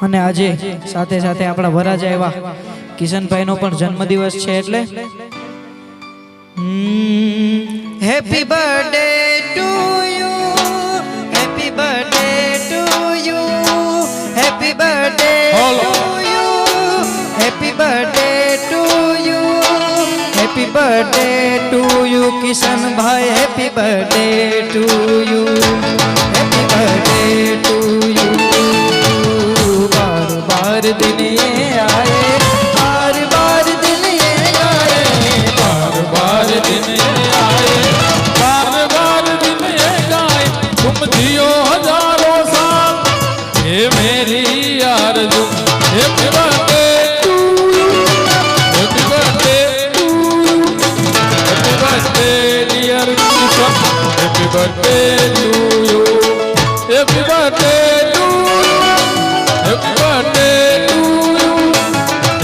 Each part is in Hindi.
અને આજે સાથે સાથે આપણા વરાજા એવા કિશનભાઈનો પણ જન્મદિવસ છે એટલે happy birthday to you, happy birthday to you, happy birthday to you, happy birthday to you, happy birthday to you Kishanbhai, happy birthday to you, happy birthday to you. बार दिन ये आए, बार बार दिन ये आए, बार बार दिन ये आए, बार बार दिन ये गाए। तुम जियो हजारों साल, ये मेरी आरज़ू। Happy birthday to you, happy birthday to you, happy birthday dear Kishan, happy birthday to you, happy birthday to you, happy birthday to you,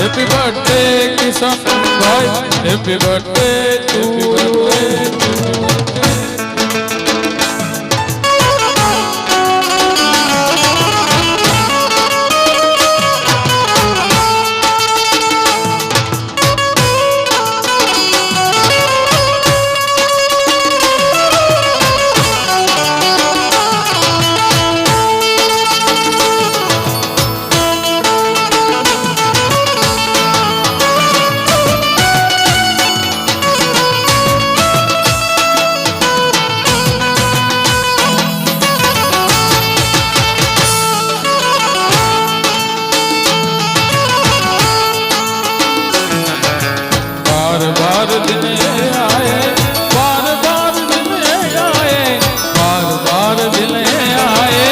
happy birthday Kishan bhai, happy birthday to you. बार दिन ये आए, बार बार दिन ये गाए, बार बार दिन ये आए,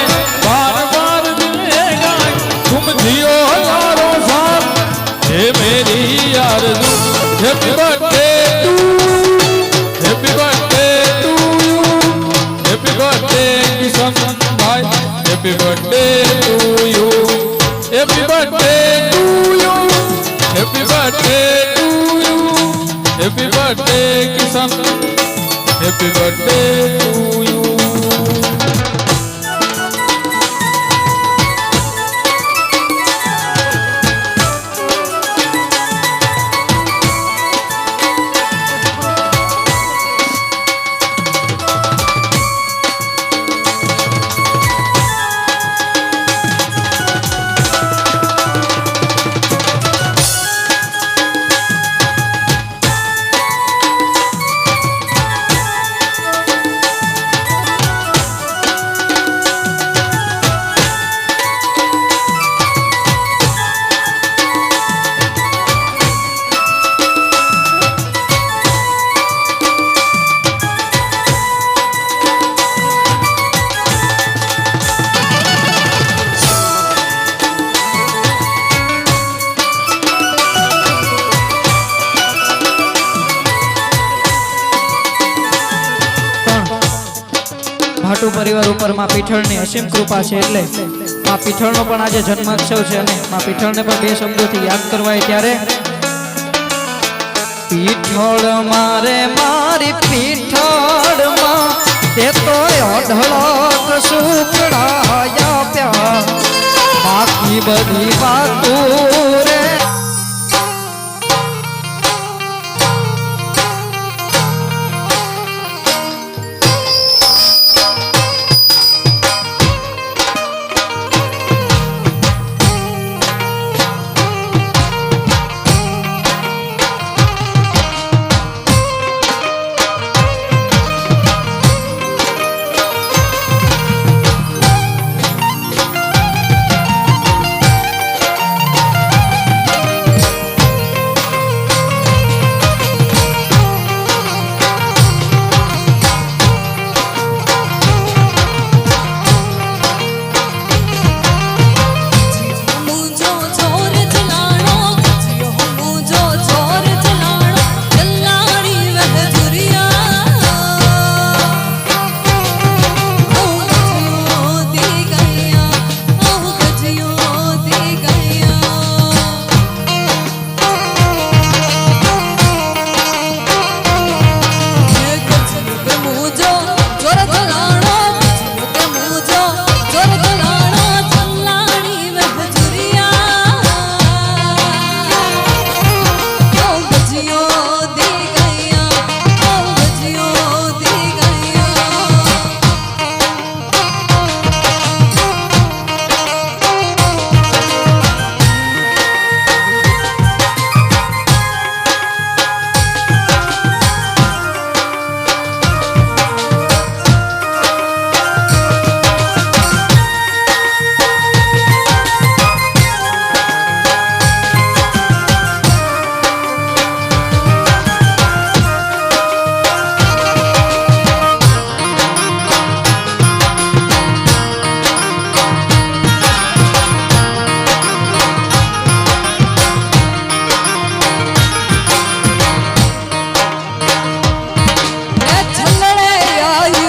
बार बार दिन ये गाए। तुम जियो हजारों साल, ये मेरी आरज़ू। Happy birthday to, happy birthday to you, happy birthday Kishan bhai, happy birthday to you, happy birthday to you, happy birthday to you, happy birthday Kishan, happy birthday to you. ભાટુ પરિવાર ઉપર માં પીઠળની અસીમ કૃપા છે એટલે માં પીઠળનો પણ આજે જન્મોત્સવ છે અને માં પીઠળને પણ બે શબ્દોથી યાદ કરવાય ત્યારે પીઠળ મારે મારી પીઠળમાં તે તો અઢળક સુખડાયા પ્યા બાકી બધી